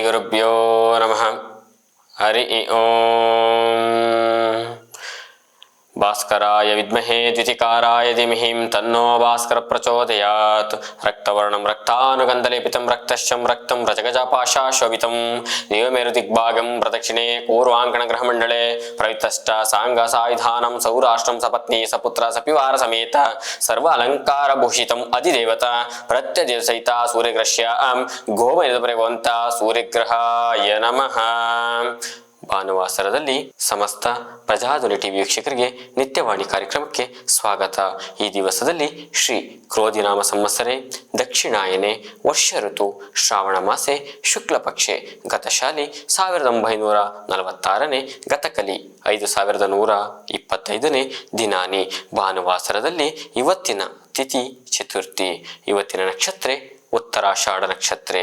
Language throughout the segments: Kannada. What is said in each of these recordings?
ಗುರುಭ್ಯೋ ನಮಃ. ಹರಿ ಓಂ. ಭಾಸ್ಕರಾಯ ವಿದ್ಮಹೇ ದ್ಯುತಿಕಾರಾಯ ಧೀಮಹಿ ತನ್ನೋ ಭಾಸ್ಕರ ಪ್ರಚೋದಯಾತ್. ರಕ್ತವರ್ಣಂ ರಕ್ತಾನುಗಂಧಲೇಪಿತಂ ರಕ್ತಶ್ಚಂ ರಕ್ತಂ ರಜಗಜಾಪಾಶಾಶ್ವವಿತಂ ದೇವಮೇರು ದಿಗ್ಭಾಗಂ ಪ್ರದಕ್ಷಿಣೆ ಪೂರ್ವಾಂಕಣಗ್ರಹಮಂಡಳೆ ಪ್ರವಿತಶ್ಚ ಸಾಂಗ ಸಾಯುಧಾನಂ ಸೌರಾಷ್ಟ್ರಂ ಸಪತ್ನಿ ಸಪುತ್ರ ಸಪಿವಾರ ಸಮೇತ ಸರ್ವ ಅಲಂಕಾರಭೂಷಿತಂ ಅಧಿದೇವತ ಪ್ರತ್ಯದೇವಸಹಿತ ಸೂರ್ಯಗ್ರಹ್ಯ ಗೋಮಯದ ಭಗವಂತ ಸೂರ್ಯಗ್ರಹಾಯ ನಮಃ. ಭಾನುವಾಸರದಲ್ಲಿ ಸಮಸ್ತ ಪ್ರಜಾಧ್ವನಿ ಟಿವಿ ವೀಕ್ಷಕರಿಗೆ ನಿತ್ಯವಾಣಿ ಕಾರ್ಯಕ್ರಮಕ್ಕೆ ಸ್ವಾಗತ. ಈ ದಿವಸದಲ್ಲಿ ಶ್ರೀ ಕ್ರೋಧಿನಾಮ ಸಂವತ್ಸರೆ ದಕ್ಷಿಣಾಯನೆ ವರ್ಷ ಋತು ಶ್ರಾವಣ ಮಾಸೆ ಶುಕ್ಲ ಪಕ್ಷೆ ಗತಶಾಲಿ 1946ನೇ ಗತಕಲಿ 5125ನೇ ದಿನಾನಿ. ಭಾನುವಾಸರದಲ್ಲಿ ಇವತ್ತಿನ ತಿಥಿ ಚತುರ್ಥಿ. ಇವತ್ತಿನ ನಕ್ಷತ್ರ ಉತ್ತರಾಷಾಢ ನಕ್ಷತ್ರ.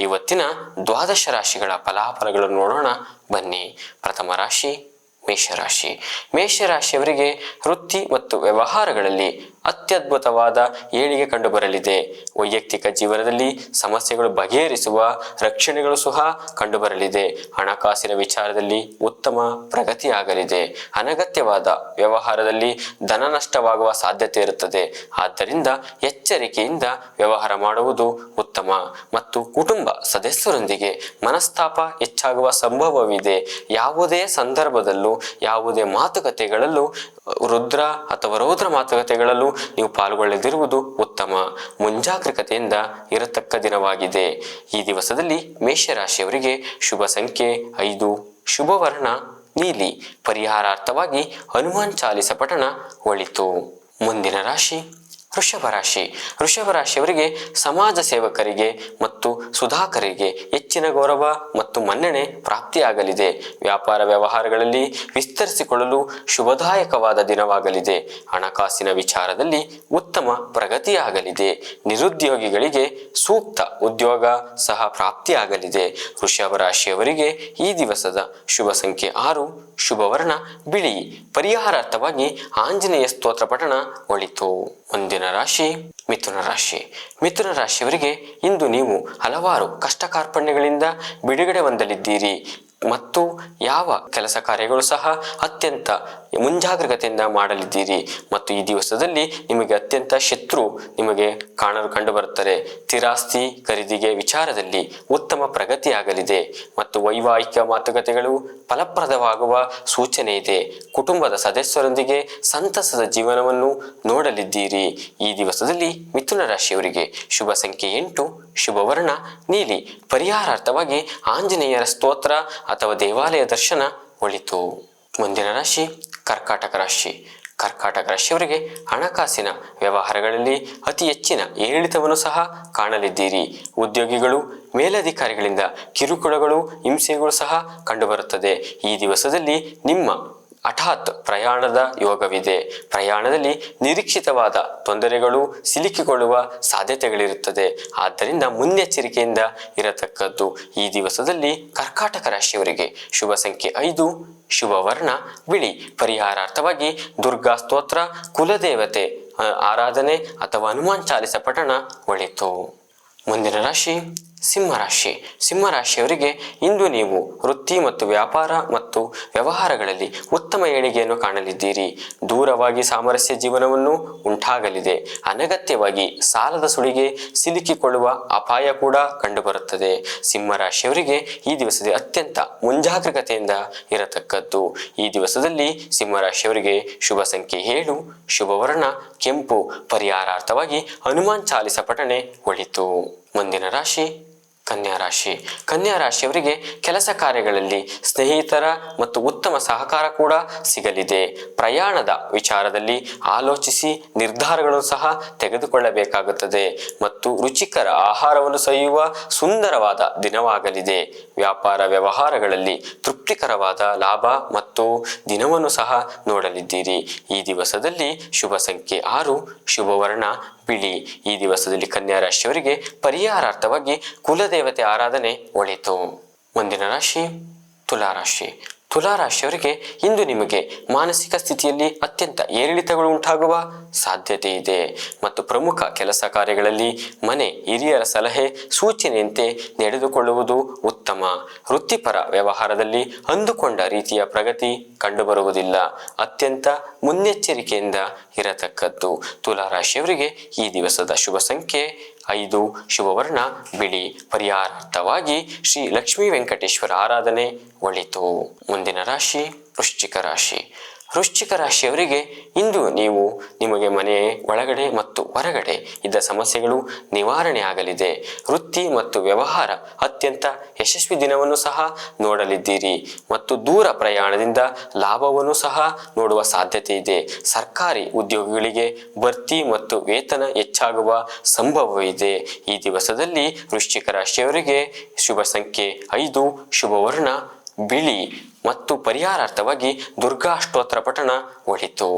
ಇವತ್ತಿನ ದ್ವಾದಶ ರಾಶಿಗಳ ಫಲಾಫಲಗಳನ್ನು ನೋಡೋಣ ಬನ್ನಿ. ಪ್ರಥಮ ರಾಶಿ ಮೇಷರಾಶಿ. ಮೇಷರಾಶಿಯವರಿಗೆ ವೃತ್ತಿ ಮತ್ತು ವ್ಯವಹಾರಗಳಲ್ಲಿ ಅತ್ಯದ್ಭುತವಾದ ಏಳಿಗೆ ಕಂಡುಬರಲಿದೆ. ವೈಯಕ್ತಿಕ ಜೀವನದಲ್ಲಿ ಸಮಸ್ಯೆಗಳು ಬಗೆಹರಿಸುವ ರಕ್ಷಣೆಗಳು ಸಹ ಕಂಡುಬರಲಿದೆ. ಹಣಕಾಸಿನ ವಿಚಾರದಲ್ಲಿ ಉತ್ತಮ ಪ್ರಗತಿಯಾಗಲಿದೆ. ಅನಗತ್ಯವಾದ ವ್ಯವಹಾರದಲ್ಲಿ ಧನ ನಷ್ಟವಾಗುವ ಸಾಧ್ಯತೆ ಇರುತ್ತದೆ. ಆದ್ದರಿಂದ ಎಚ್ಚರಿಕೆಯಿಂದ ವ್ಯವಹಾರ ಮಾಡುವುದು ಉತ್ತಮ. ಮತ್ತು ಕುಟುಂಬ ಸದಸ್ಯರೊಂದಿಗೆ ಮನಸ್ತಾಪ ಹೆಚ್ಚಾಗುವ ಸಂಭವವಿದೆ. ಯಾವುದೇ ಸಂದರ್ಭದಲ್ಲೂ ಯಾವುದೇ ಮಾತುಕತೆಗಳಲ್ಲೂ ರುದ್ರ ಅಥವಾ ರೌದ್ರ ಮಾತುಕತೆಗಳಲ್ಲೂ ನೀವು ಪಾಲ್ಗೊಳ್ಳದಿರುವುದು ಉತ್ತಮ. ಮುಂಜಾಗ್ರತೆಯಿಂದ ಇರತಕ್ಕ ದಿನವಾಗಿದೆ. ಈ ದಿವಸದಲ್ಲಿ ಮೇಷರಾಶಿಯವರಿಗೆ ಶುಭ ಸಂಖ್ಯೆ 5, ಶುಭ ವರ್ಣ ನೀಲಿ. ಪರಿಹಾರಾರ್ಥವಾಗಿ ಹನುಮಾನ್ ಚಾಲಿಸ ಪಠಣ ಒಳಿತು. ಮುಂದಿನ ರಾಶಿ ವೃಷಭ ರಾಶಿ. ವೃಷಭ ರಾಶಿಯವರಿಗೆ ಸಮಾಜ ಸೇವಕರಿಗೆ ಮತ್ತು ಸುಧಾಕರಿಗೆ ಹೆಚ್ಚಿನ ಗೌರವ ಮತ್ತು ಮನ್ನಣೆ ಪ್ರಾಪ್ತಿಯಾಗಲಿದೆ. ವ್ಯಾಪಾರ ವ್ಯವಹಾರಗಳಲ್ಲಿ ವಿಸ್ತರಿಸಿಕೊಳ್ಳಲು ಶುಭದಾಯಕವಾದ ದಿನವಾಗಲಿದೆ. ಹಣಕಾಸಿನ ವಿಚಾರದಲ್ಲಿ ಉತ್ತಮ ಪ್ರಗತಿಯಾಗಲಿದೆ. ನಿರುದ್ಯೋಗಿಗಳಿಗೆ ಸೂಕ್ತ ಉದ್ಯೋಗ ಸಹ ಪ್ರಾಪ್ತಿಯಾಗಲಿದೆ. ವೃಷಭ ರಾಶಿಯವರಿಗೆ ಈ ದಿವಸದ ಶುಭ ಸಂಖ್ಯೆ 6, ಶುಭ ವರ್ಣ ಬಿಳಿ. ಪರಿಹಾರಾರ್ಥವಾಗಿ ಆಂಜನೇಯ ಸ್ತೋತ್ರ ಪಠಣ ಒಳಿತು. ಮುಂದಿನ ರಾಶಿ ಮಿಥುನ ರಾಶಿ. ಮಿಥುನ ರಾಶಿಯವರಿಗೆ ಇಂದು ನೀವು ಹಲವಾರು ಕಷ್ಟ ಕಾರ್ಪಣ್ಯಗಳಿಂದ ಬಿಡುಗಡೆ ಹೊಂದಲಿದ್ದೀರಿ ಮತ್ತು ಯಾವ ಕೆಲಸ ಕಾರ್ಯಗಳು ಸಹ ಅತ್ಯಂತ ಮುಂಜಾಗ್ರತೆಯಿಂದ ಮಾಡಲಿದ್ದೀರಿ. ಮತ್ತು ಈ ದಿವಸದಲ್ಲಿ ನಿಮಗೆ ಅತ್ಯಂತ ಶತ್ರು ನಿಮಗೆ ಕಂಡು ಬರುತ್ತಾರೆ. ಸ್ಥಿರಾಸ್ತಿ ಖರೀದಿಗೆ ವಿಚಾರದಲ್ಲಿ ಉತ್ತಮ ಪ್ರಗತಿಯಾಗಲಿದೆ ಮತ್ತು ವೈವಾಹಿಕ ಮಾತುಕತೆಗಳು ಫಲಪ್ರದವಾಗುವ ಸೂಚನೆ ಇದೆ. ಕುಟುಂಬದ ಸದಸ್ಯರೊಂದಿಗೆ ಸಂತಸದ ಜೀವನವನ್ನು ನೋಡಲಿದ್ದೀರಿ. ಈ ದಿವಸದಲ್ಲಿ ಮಿಥುನ ರಾಶಿಯವರಿಗೆ ಶುಭ ಸಂಖ್ಯೆ 8, ಶುಭ ವರ್ಣ ನೀಲಿ. ಪರಿಹಾರಾರ್ಥವಾಗಿ ಆಂಜನೇಯರ ಸ್ತೋತ್ರ ಅಥವಾ ದೇವಾಲಯ ದರ್ಶನ ಒಳಿತು. ಮುಂದಿನ ರಾಶಿ ಕರ್ಕಾಟಕ ರಾಶಿ. ಕರ್ಕಾಟಕ ರಾಶಿಯವರಿಗೆ ಹಣಕಾಸಿನ ವ್ಯವಹಾರಗಳಲ್ಲಿ ಅತಿ ಹೆಚ್ಚಿನ ಏರಿಳಿತವನ್ನು ಸಹ ಕಾಣಲಿದ್ದೀರಿ. ಉದ್ಯೋಗಿಗಳು ಮೇಲಧಿಕಾರಿಗಳಿಂದ ಕಿರುಕುಳಗಳು ಹಿಂಸೆಗಳು ಸಹ ಕಂಡುಬರುತ್ತದೆ. ಈ ದಿವಸದಲ್ಲಿ ನಿಮ್ಮ ಹಠಾತ್ ಪ್ರಯಾಣದ ಯೋಗವಿದೆ. ಪ್ರಯಾಣದಲ್ಲಿ ನಿರೀಕ್ಷಿತವಾದ ತೊಂದರೆಗಳು ಸಿಲುಕಿಕೊಳ್ಳುವ ಸಾಧ್ಯತೆಗಳಿರುತ್ತದೆ. ಆದ್ದರಿಂದ ಮುನ್ನೆಚ್ಚರಿಕೆಯಿಂದ ಇರತಕ್ಕದ್ದು. ಈ ದಿವಸದಲ್ಲಿ ಕರ್ಕಾಟಕ ರಾಶಿಯವರಿಗೆ ಶುಭ ಸಂಖ್ಯೆ 5, ಶುಭ ವರ್ಣ ಬಿಳಿ. ಪರಿಹಾರಾರ್ಥವಾಗಿ ದುರ್ಗಾ ಸ್ತೋತ್ರ, ಕುಲದೇವತೆ ಆರಾಧನೆ ಅಥವಾ ಹನುಮಾನ್ ಚಾಲಿಸ ಪಠಣ ಒಳಿತು. ಮುಂದಿನ ರಾಶಿ ಸಿಂಹರಾಶಿ. ಸಿಂಹರಾಶಿಯವರಿಗೆ ಇಂದು ನೀವು ವೃತ್ತಿ ಮತ್ತು ವ್ಯಾಪಾರ ಮತ್ತು ವ್ಯವಹಾರಗಳಲ್ಲಿ ಉತ್ತಮ ಏಳಿಗೆಯನ್ನು ಕಾಣಲಿದ್ದೀರಿ. ದೂರವಾಗಿ ಸಾಮರಸ್ಯ ಜೀವನವನ್ನು ಉಂಟಾಗಲಿದೆ. ಅನಗತ್ಯವಾಗಿ ಸಾಲದ ಸುಳಿಗೆ ಸಿಲುಕಿಕೊಳ್ಳುವ ಅಪಾಯ ಕೂಡ ಕಂಡುಬರುತ್ತದೆ. ಸಿಂಹರಾಶಿಯವರಿಗೆ ಈ ದಿವಸದ ಅತ್ಯಂತ ಮುಂಜಾಗ್ರತೆಯಿಂದ ಇರತಕ್ಕದ್ದು. ಈ ದಿವಸದಲ್ಲಿ ಸಿಂಹರಾಶಿಯವರಿಗೆ ಶುಭ ಸಂಖ್ಯೆ 7, ಶುಭ ವರ್ಣ ಕೆಂಪು. ಪರಿಹಾರಾರ್ಥವಾಗಿ ಹನುಮಾನ್ ಚಾಲಿಸ ಪಠಣೆ ಒಳಿತು. ಮುಂದಿನ ರಾಶಿ ಕನ್ಯಾ ರಾಶಿ. ಕನ್ಯಾ ರಾಶಿಯವರಿಗೆ ಕೆಲಸ ಕಾರ್ಯಗಳಲ್ಲಿ ಸ್ನೇಹಿತರ ಮತ್ತು ಉತ್ತಮ ಸಹಕಾರ ಕೂಡ ಸಿಗಲಿದೆ. ಪ್ರಯಾಣದ ವಿಚಾರದಲ್ಲಿ ಆಲೋಚಿಸಿ ನಿರ್ಧಾರಗಳನ್ನು ಸಹ ತೆಗೆದುಕೊಳ್ಳಬೇಕಾಗುತ್ತದೆ ಮತ್ತು ರುಚಿಕರ ಆಹಾರವನ್ನು ಸವಿಯುವ ಸುಂದರವಾದ ದಿನವಾಗಲಿದೆ. ವ್ಯಾಪಾರ ವ್ಯವಹಾರಗಳಲ್ಲಿ ತೃಪ್ತಿಕರವಾದ ಲಾಭ ಮತ್ತು ದಿನವನ್ನು ಸಹ ನೋಡಲಿದ್ದೀರಿ. ಈ ದಿವಸದಲ್ಲಿ ಶುಭ ಸಂಖ್ಯೆ 6, ಶುಭ ವರ್ಣ ಬಿಳಿ. ಈ ದಿವಸದಲ್ಲಿ ಕನ್ಯಾ ರಾಶಿಯವರಿಗೆ ಪರಿಹಾರಾರ್ಥವಾಗಿ ಕುಲದೇವತೆ ಆರಾಧನೆ ಒಳಿತು. ಮುಂದಿನ ರಾಶಿ ತುಲಾರಾಶಿ. ತುಲಾರಾಶಿಯವರಿಗೆ ಇಂದು ನಿಮಗೆ ಮಾನಸಿಕ ಸ್ಥಿತಿಯಲ್ಲಿ ಅತ್ಯಂತ ಏರಿಳಿತಗಳು ಉಂಟಾಗುವ ಸಾಧ್ಯತೆ ಇದೆ ಮತ್ತು ಪ್ರಮುಖ ಕೆಲಸ ಕಾರ್ಯಗಳಲ್ಲಿ ಮನೆ ಹಿರಿಯರ ಸಲಹೆ ಸೂಚನೆಯಂತೆ ನಡೆದುಕೊಳ್ಳುವುದು ಉತ್ತಮ. ಉತ್ತಮ. ವೃತ್ತಿಪರ ವ್ಯವಹಾರದಲ್ಲಿ ಅಂದುಕೊಂಡ ರೀತಿಯ ಪ್ರಗತಿ ಕಂಡುಬರುವುದಿಲ್ಲ. ಅತ್ಯಂತ ಮುನ್ನೆಚ್ಚರಿಕೆಯಿಂದ ಇರತಕ್ಕದ್ದು. ತುಲಾರಾಶಿಯವರಿಗೆ ಈ ದಿವಸದ ಶುಭ ಸಂಖ್ಯೆ 5, ಶುಭವರ್ಣ ಬಿಳಿ. ಪರಿಹಾರಾರ್ಥವಾಗಿ ಶ್ರೀ ಲಕ್ಷ್ಮೀ ವೆಂಕಟೇಶ್ವರ ಆರಾಧನೆ ಒಳಿತು. ಮುಂದಿನ ರಾಶಿ ವೃಶ್ಚಿಕ ರಾಶಿ. ವೃಶ್ಚಿಕ ರಾಶಿಯವರಿಗೆ ಇಂದು ನೀವು ನಿಮಗೆ ಮನೆ ಒಳಗಡೆ ಮತ್ತು ಹೊರಗಡೆ ಇದ್ದ ಸಮಸ್ಯೆಗಳು ನಿವಾರಣೆ ಆಗಲಿದೆ. ವೃತ್ತಿ ಮತ್ತು ವ್ಯವಹಾರ ಅತ್ಯಂತ ಯಶಸ್ವಿ ದಿನವನ್ನು ಸಹ ನೋಡಲಿದ್ದೀರಿ ಮತ್ತು ದೂರ ಪ್ರಯಾಣದಿಂದ ಲಾಭವನ್ನು ಸಹ ನೋಡುವ ಸಾಧ್ಯತೆ ಇದೆ. ಸರ್ಕಾರಿ ಉದ್ಯೋಗಿಗಳಿಗೆ ಬಡ್ತಿ ಮತ್ತು ವೇತನ ಹೆಚ್ಚಾಗುವ ಸಂಭವವಿದೆ. ಈ ದಿವಸದಲ್ಲಿ ವೃಶ್ಚಿಕ ರಾಶಿಯವರಿಗೆ ಶುಭ ಸಂಖ್ಯೆ 5, ಶುಭವರ್ಣ ಬಿಳಿ ಮತ್ತು ಪರಿಹಾರಾರ್ಥವಾಗಿ ದುರ್ಗಾ ಸ್ತೋತ್ರ ಪಠಣ ಒಳಿತು.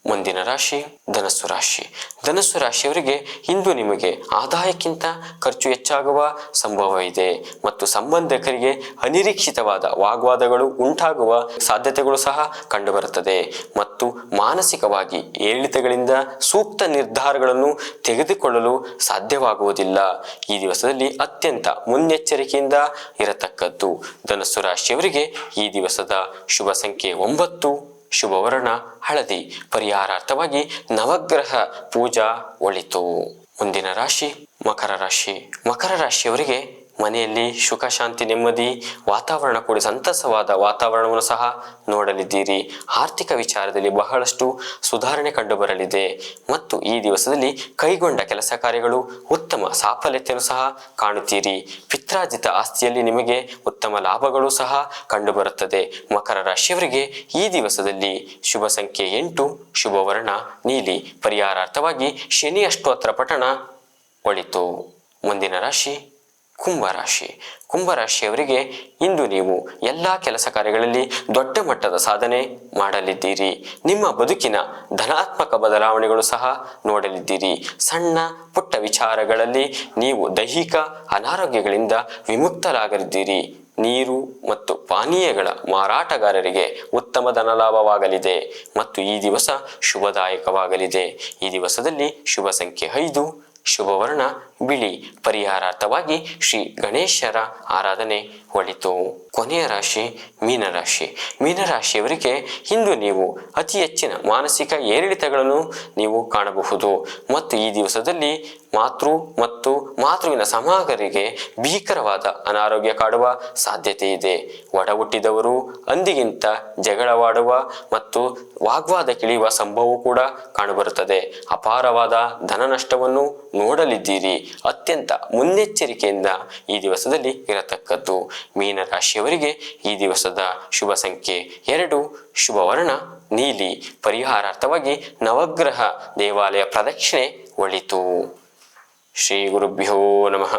ಮುಂದಿನ ರಾಶಿ ಧನಸ್ಸು ರಾಶಿ. ಧನಸ್ಸು ರಾಶಿಯವರಿಗೆ ಇಂದು ನಿಮಗೆ ಆದಾಯಕ್ಕಿಂತ ಖರ್ಚು ಹೆಚ್ಚಾಗುವ ಸಂಭವ ಇದೆ ಮತ್ತು ಸಂಬಂಧಿಕರಿಗೆ ಅನಿರೀಕ್ಷಿತವಾದ ವಾಗ್ವಾದಗಳು ಉಂಟಾಗುವ ಸಾಧ್ಯತೆಗಳು ಸಹ ಕಂಡುಬರುತ್ತದೆ ಮತ್ತು ಮಾನಸಿಕವಾಗಿ ಏರಿಳಿತಗಳಿಂದ ಸೂಕ್ತ ನಿರ್ಧಾರಗಳನ್ನು ತೆಗೆದುಕೊಳ್ಳಲು ಸಾಧ್ಯವಾಗುವುದಿಲ್ಲ. ಈ ದಿವಸದಲ್ಲಿ ಅತ್ಯಂತ ಮುನ್ನೆಚ್ಚರಿಕೆಯಿಂದ ಇರತಕ್ಕದ್ದು. ಧನಸ್ಸು ರಾಶಿಯವರಿಗೆ ಈ ದಿವಸದ ಶುಭ ಸಂಖ್ಯೆ 9, ಶುಭವರ್ಣ ಹಳದಿ. ಪರಿಹಾರಾರ್ಥವಾಗಿ ನವಗ್ರಹ ಪೂಜಾ ಒಳಿತು. ಮುಂದಿನ ರಾಶಿ ಮಕರ ರಾಶಿ. ಮಕರ ರಾಶಿಯವರಿಗೆ ಮನೆಯಲ್ಲಿ ಸುಖ ಶಾಂತಿ ನೆಮ್ಮದಿ ವಾತಾವರಣ ಕೂಡಿ ಸಂತಸವಾದ ವಾತಾವರಣವನ್ನು ಸಹ ನೋಡಲಿದ್ದೀರಿ. ಆರ್ಥಿಕ ವಿಚಾರದಲ್ಲಿ ಬಹಳಷ್ಟು ಸುಧಾರಣೆ ಕಂಡುಬರಲಿದೆ ಮತ್ತು ಈ ದಿವಸದಲ್ಲಿ ಕೈಗೊಂಡ ಕೆಲಸ ಕಾರ್ಯಗಳು ಉತ್ತಮ ಸಾಫಲ್ಯತೆಯನ್ನು ಸಹ ಕಾಣುತ್ತೀರಿ. ಪಿತ್ರಾರ್ಜಿತ ಆಸ್ತಿಯಲ್ಲಿ ನಿಮಗೆ ಉತ್ತಮ ಲಾಭಗಳು ಸಹ ಕಂಡುಬರುತ್ತದೆ. ಮಕರ ರಾಶಿಯವರಿಗೆ ಈ ದಿವಸದಲ್ಲಿ ಶುಭ ಸಂಖ್ಯೆ 8, ಶುಭವರ್ಣ ನೀಲಿ. ಪರಿಹಾರಾರ್ಥವಾಗಿ ಶನಿ ಅಷ್ಟೋತ್ತರ ಪಠಣ ಒಳಿತು. ಮುಂದಿನ ರಾಶಿ ಕುಂಭರಾಶಿ. ಕುಂಭರಾಶಿಯವರಿಗೆ ಇಂದು ನೀವು ಎಲ್ಲ ಕೆಲಸ ಕಾರ್ಯಗಳಲ್ಲಿ ದೊಡ್ಡ ಮಟ್ಟದ ಸಾಧನೆ ಮಾಡಲಿದ್ದೀರಿ. ನಿಮ್ಮ ಬದುಕಿನ ಧನಾತ್ಮಕ ಬದಲಾವಣೆಗಳು ಸಹ ನೋಡಲಿದ್ದೀರಿ. ಸಣ್ಣ ಪುಟ್ಟ ವಿಚಾರಗಳಲ್ಲಿ ನೀವು ದೈಹಿಕ ಅನಾರೋಗ್ಯಗಳಿಂದ ವಿಮುಕ್ತರಾಗಲಿದ್ದೀರಿ. ನೀರು ಮತ್ತು ಪಾನೀಯಗಳ ಮಾರಾಟಗಾರರಿಗೆ ಉತ್ತಮ ಧನಲಾಭವಾಗಲಿದೆ ಮತ್ತು ಈ ದಿವಸ ಶುಭದಾಯಕವಾಗಲಿದೆ. ಈ ದಿವಸದಲ್ಲಿ ಶುಭ ಸಂಖ್ಯೆ 5, ಶುಭವರ್ಣ ಬಿಳಿ. ಪರಿಹಾರಾರ್ಥವಾಗಿ ಶ್ರೀ ಗಣೇಶರ ಆರಾಧನೆ ಒಳಿತು. ಕೊನೆಯ ರಾಶಿ ಮೀನರಾಶಿ. ಮೀನರಾಶಿಯವರಿಗೆ ಇಂದು ನೀವು ಅತಿ ಹೆಚ್ಚಿನ ಮಾನಸಿಕ ಏರಿಳಿತಗಳನ್ನು ನೀವು ಕಾಣಬಹುದು ಮತ್ತು ಈ ದಿವಸದಲ್ಲಿ ಮಾತೃವಿನ ಸಮಾಗರಿಗೆ ಭೀಕರವಾದ ಅನಾರೋಗ್ಯ ಕಾಡುವ ಸಾಧ್ಯತೆ ಇದೆ. ಒಡ ಹುಟ್ಟಿದವರು ಅಂದಿಗಿಂತ ಜಗಳವಾಡುವ ಮತ್ತು ವಾಗ್ವಾದ ಕಿಳಿಯುವ ಸಂಭವವೂ ಕೂಡ ಕಾಣಬರುತ್ತದೆ. ಅಪಾರವಾದ ಧನ ನಷ್ಟವನ್ನು ನೋಡಲಿದ್ದೀರಿ. ಅತ್ಯಂತ ಮುನ್ನೆಚ್ಚರಿಕೆಯಿಂದ ಈ ದಿವಸದಲ್ಲಿ ಇರತಕ್ಕದ್ದು. ಮೀನರಾಶಿಯವರಿಗೆ ಈ ದಿವಸದ ಶುಭ ಸಂಖ್ಯೆ 2, ಶುಭವರ್ಣ ನೀಲಿ. ಪರಿಹಾರಾರ್ಥವಾಗಿ ನವಗ್ರಹ ದೇವಾಲಯ ಪ್ರದಕ್ಷಿಣೆ ಒಳಿತು. ಶ್ರೀ ಗುರುಭ್ಯೋ ನಮಃ.